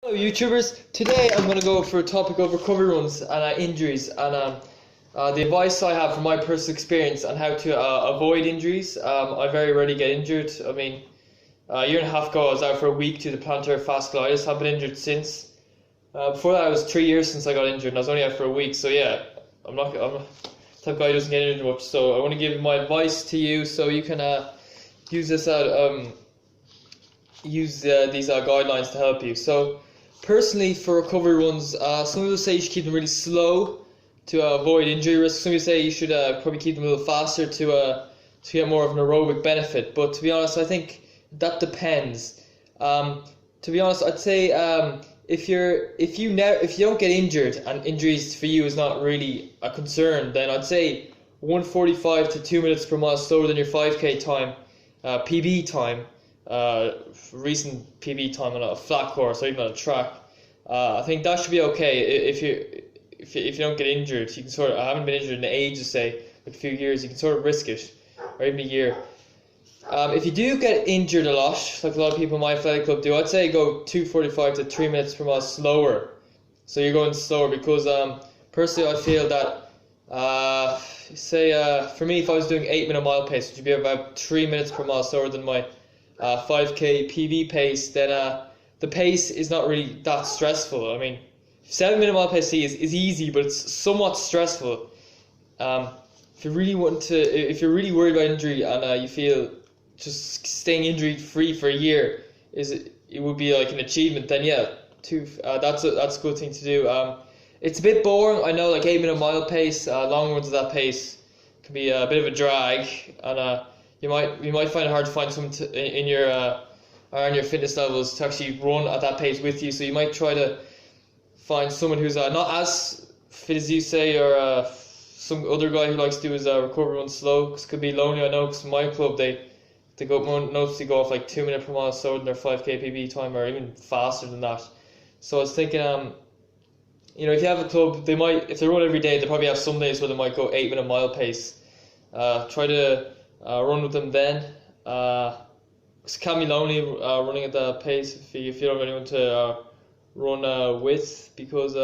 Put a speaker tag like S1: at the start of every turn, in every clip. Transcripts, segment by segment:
S1: Hello YouTubers, today I'm going to go for a topic of recovery runs and injuries and the advice I have from my personal experience on how to avoid injuries. I very rarely get injured. I mean, a year and a half ago I was out for a week due to plantar fasciitis. I've been injured since. Before that it was 3 years since I got injured and I was only out for a week, so yeah, I'm the type of guy who doesn't get injured much, so I want to give my advice to you so you can use this these guidelines to help you. So personally, for recovery runs, some people say you should keep them really slow to avoid injury risk. Some people say you should probably keep them a little faster to get more of an aerobic benefit. But to be honest, I think that depends. To be honest, I'd say if you don't get injured and injuries for you is not really a concern, then I'd say 1:45 to 2 minutes per mile slower than your 5k time, PB time. Recent PB time on a flat course or even on a track. I think that should be okay if you don't get injured. You can I haven't been injured in ages, say like a few years. You can sort of risk it, or even a year. If you do get injured a lot, like a lot of people in my athletic club do, I'd say go 2:45 to 3 minutes per mile slower. So you're going slower because personally I feel that for me, if I was doing 8-minute mile pace, which would be about 3 minutes per mile slower than my 5k PB pace, then the pace is not really that stressful. I mean, 7-minute mile pace is easy, but it's somewhat stressful. If you're really worried about injury and you feel just staying injury free for a year it would be like an achievement, then yeah, that's a good thing to do. It's a bit boring, I know, like 8-minute mile pace, long runs at that pace can be a bit of a drag, and you might find it hard to find someone in your fitness levels to actually run at that pace with you. So you might try to find someone who's not as fit as you say, or some other guy who likes to do his recovery run slow. Cause it could be lonely. I know, because in my club they noticeably go off like 2 minutes per mile slower than their 5k PB time, or even faster than that. So I was thinking, if you have a club, they might, if they run every day, they probably have some days where they might go 8-minute mile pace. Try to run with them then. It can be lonely running at that pace if you don't have anyone to run with, because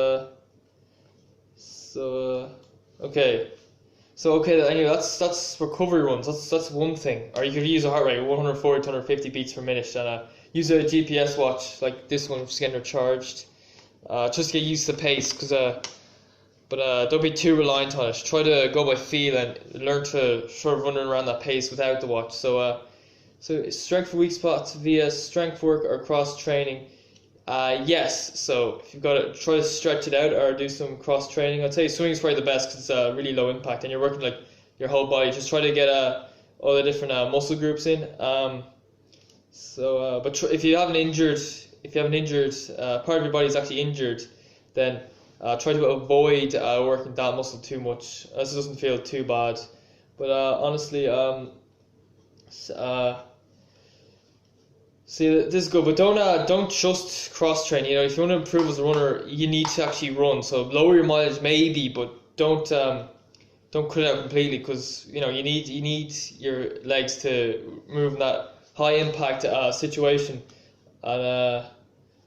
S1: anyway, that's recovery runs. That's one thing. Or you could use a heart rate 140 to 150 beats per minute, and use a GPS watch like this one, which is getting recharged, just to get used to the pace. But don't be too reliant on it. Try to go by feel and learn to sort of run around that pace without the watch. So strength for weak spots via strength work or cross training. Yes. So if you've got to try to stretch it out or do some cross training, I'd say swimming is probably the best because it's really low impact and you're working like your whole body. Just try to get all the different muscle groups in. If you have an injured part of your body is actually injured, then try to avoid working that muscle too much, as it doesn't feel too bad. But honestly, see, this is good. But don't just cross train. If you want to improve as a runner, you need to actually run. So lower your mileage maybe, but don't cut it out completely, because you need your legs to move in that high impact situation. And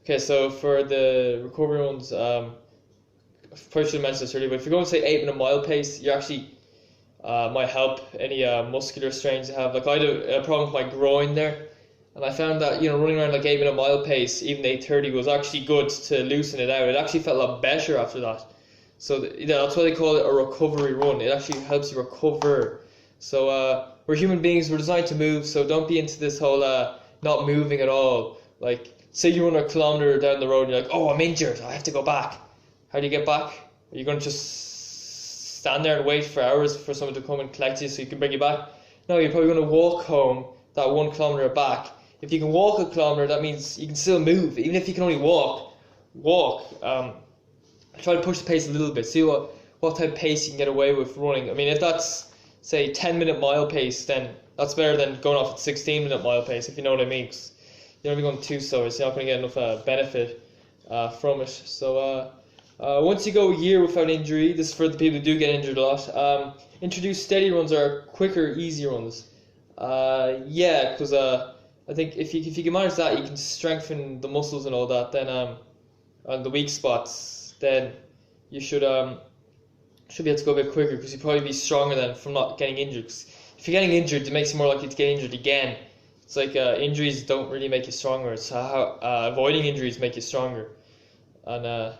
S1: okay, so for the recovery runs, probably should have mentioned this earlier, but if you're going to say 8-minute mile pace, you actually might help any muscular strains you have. Like I had a problem with my groin there, and I found that running around like 8-minute mile pace, even 8:30, was actually good to loosen it out. It actually felt a lot better after that. So that's why they call it a recovery run. It actually helps you recover. So we're human beings, we're designed to move, so don't be into this whole not moving at all. Like, say you run a kilometer down the road and you're like, oh, I'm injured, I have to go back. How do you get back? Are you going to just stand there and wait for hours for someone to come and collect you so you can bring you back? No, you're probably going to walk home that 1 kilometer back. If you can walk a kilometer, that means you can still move. Even if you can only walk. Try to push the pace a little bit. See what type of pace you can get away with running. I mean, if that's, say, 10-minute mile pace, then that's better than going off at 16-minute mile pace, if you know what I mean. 'Cause you don't be going too slow, so you're not going to get enough benefit from it. So once you go a year without injury, this is for the people who do get injured a lot, introduce steady runs or quicker, easy runs. Because I think if you can manage that, you can strengthen the muscles and all that. Then on the weak spots, then you should be able to go a bit quicker, because you'll probably be stronger then from not getting injured. 'Cause if you're getting injured, it makes you more likely to get injured again. It's like injuries don't really make you stronger. It's how avoiding injuries make you stronger. And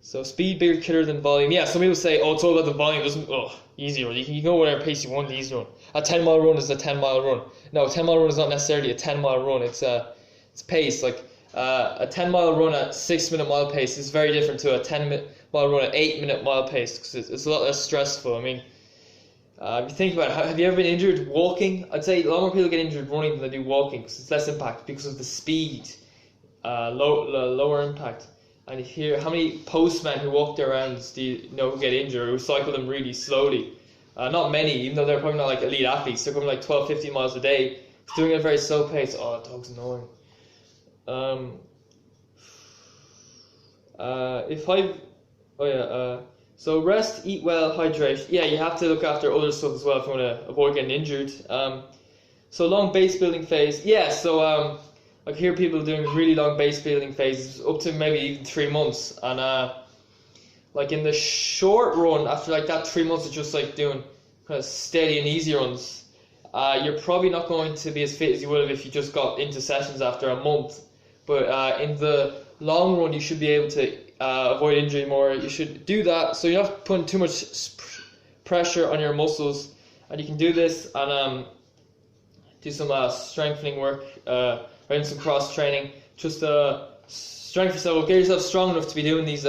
S1: so speed bigger killer than volume. Yeah, some people say, oh, it's all about the volume. It doesn't easy run. You can go whatever pace you want. The easy run. A 10-mile run is a 10-mile run. No, a 10-mile run is not necessarily a 10-mile run. It's pace. Like a 10-mile run at 6-minute mile pace is very different to a 10-mile run at 8-minute mile pace, because it's a lot less stressful. I mean, if you think about it, have you ever been injured walking? I'd say a lot more people get injured running than they do walking, because it's less impact because of the speed, lower impact. And you hear how many postmen who walk their rounds do you know who get injured, or who cycle them really slowly? Not many, even though they're probably not like elite athletes. They're going like 12, 15 miles a day, doing it at a very slow pace. Oh, that dog's annoying. So rest, eat well, hydrate. Yeah, you have to look after other stuff as well if you want to avoid getting injured. So long base building phase. Yeah, so I hear people doing really long base building phases, up to maybe even 3 months. And like in the short run, after like that 3 months of just like doing kind of steady and easy runs, you're probably not going to be as fit as you would have if you just got into sessions after a month. But in the long run, you should be able to avoid injury more. You should do that so you're not putting too much pressure on your muscles, and you can do this and do some strengthening work, or some cross training. Just strengthen yourself, get yourself strong enough to be doing these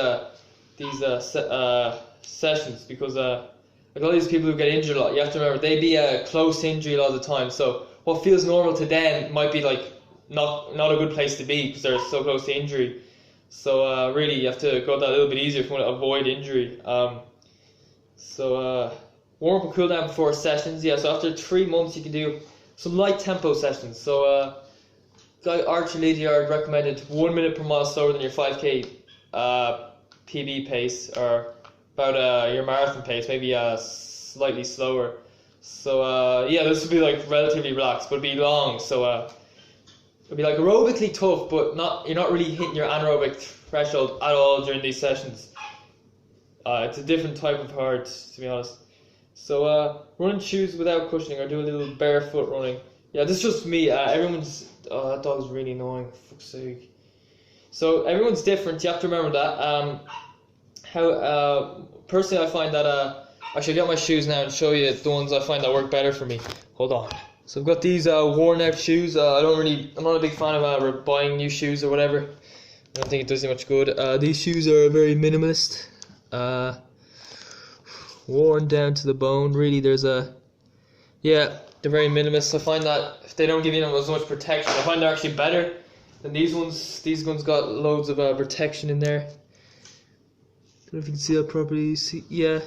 S1: sessions, because like all these people who get injured a lot, you have to remember they be a close to injury a lot of the time. So what feels normal to them might be like not a good place to be, because they're so close to injury. So really you have to go that a little bit easier if you want to avoid injury. So warm up and cool down before sessions. Yeah, so after 3 months you can do some light tempo sessions. So guy Archie Lydiard recommended 1 minute per mile slower than your 5k PB pace, or about your marathon pace, maybe slightly slower. So yeah, this would be like relatively relaxed, but it'd be long. So it'd be like aerobically tough, but you're not really hitting your anaerobic threshold at all during these sessions. It's a different type of hard, to be honest. So run in shoes without cushioning, or do a little barefoot running. Yeah, this is just me. Everyone's that dog's really annoying, for fuck's sake. So everyone's different. You have to remember that. Personally, I find that I should get my shoes now and show you the ones I find that work better for me. Hold on. So I've got these worn out shoes. I'm not a big fan of buying new shoes or whatever. I don't think it does you much good. These shoes are very minimalist. Worn down to the bone. Really, they're very minimalist. I find that if they don't give you as much protection, I find they're actually better than these ones. These ones got loads of protection in there. Don't know if you can see that properly. Yeah.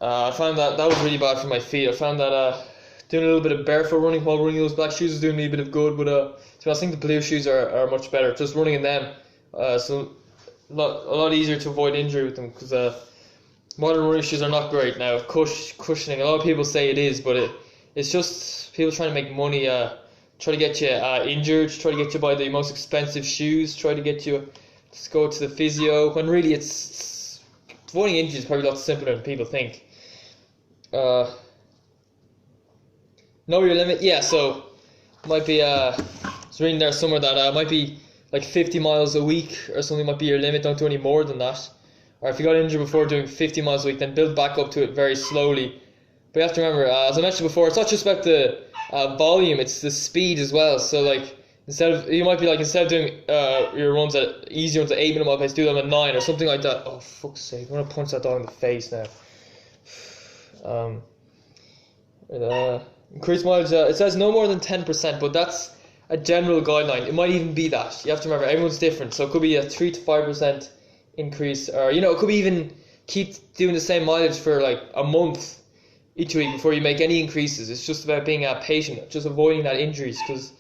S1: I found that was really bad for my feet. I found that doing a little bit of barefoot running while running those black shoes is doing me a bit of good, but so I think the blue shoes are much better. Just running in them, so a lot easier to avoid injury with them, because modern running shoes are not great now. Cushioning, a lot of people say it is, but it's just people trying to make money, try to get you injured, try to get you buy the most expensive shoes, try to get you to go to the physio, when really it's avoiding injury is probably a lot simpler than people think. Know your limit. Yeah, so might be I was reading there somewhere that might be like 50 miles a week or something might be your limit. Don't do any more than that. Or if you got injured before doing 50 miles a week, then build back up to it very slowly. But you have to remember, as I mentioned before, it's not just about the volume, it's the speed as well. So like instead of doing your runs at easy runs at 8 minute mile pace, do them at 9 or something like that. Oh, fuck's sake, I'm gonna punch that dog in the face now. Increase mileage, it says no more than 10%, but that's a general guideline. It might even be that. You have to remember, everyone's different, so it could be a 3 to 5% increase, or it could be even keep doing the same mileage for like a month each week before you make any increases. It's just about being patient, just avoiding that injuries, because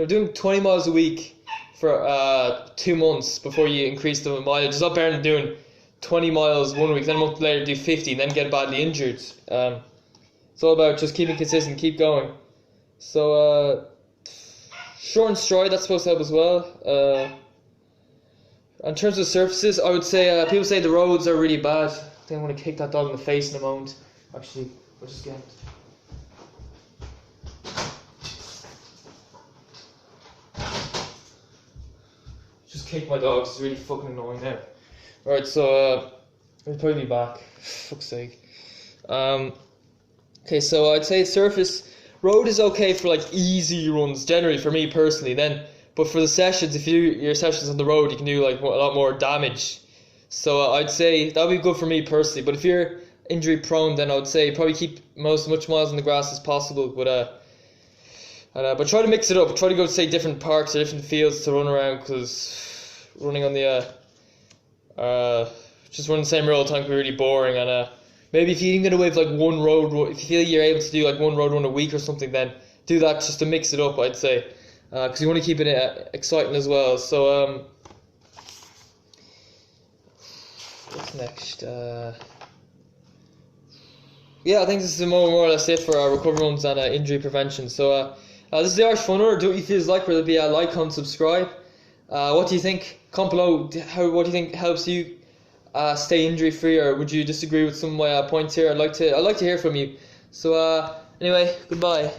S1: doing 20 miles a week for 2 months before you increase the mileage is not better than doing 20 miles 1 week, then a month later do 50, and then get badly injured. It's all about just keeping consistent, keep going. So Short and stride, that's supposed to help as well. In terms of surfaces, I would say people say the roads are really bad. I think I'm going to kick that dog in the face in a moment. Actually, we'll just get it. Just kick my dog, it's really fucking annoying now. Alright, so I'll probably be back. Fuck's sake. Okay, so I'd say surface. Road is okay for like easy runs, generally for me personally. But for the sessions, if you do your sessions on the road, you can do like a lot more damage. So I'd say that would be good for me personally. But if you're injury prone, then I would say probably keep as much miles on the grass as possible. But try to mix it up. Try to go to say different parks or different fields to run around, because running on the just running the same road all the time can be really boring. And maybe if you can get away with like one road, if you feel you're able to do like one road run a week or something, then do that just to mix it up, I'd say, because you want to keep it exciting as well. So what's next? Yeah, I think this is more or less it for recovery runs and injury prevention. So this is the Irish Funner. Do what you feel like, whether it be a like, comment, subscribe. What do you think? Comment below. What do you think helps you stay injury free, or would you disagree with some of my points here? I'd like to hear from you. So anyway, goodbye.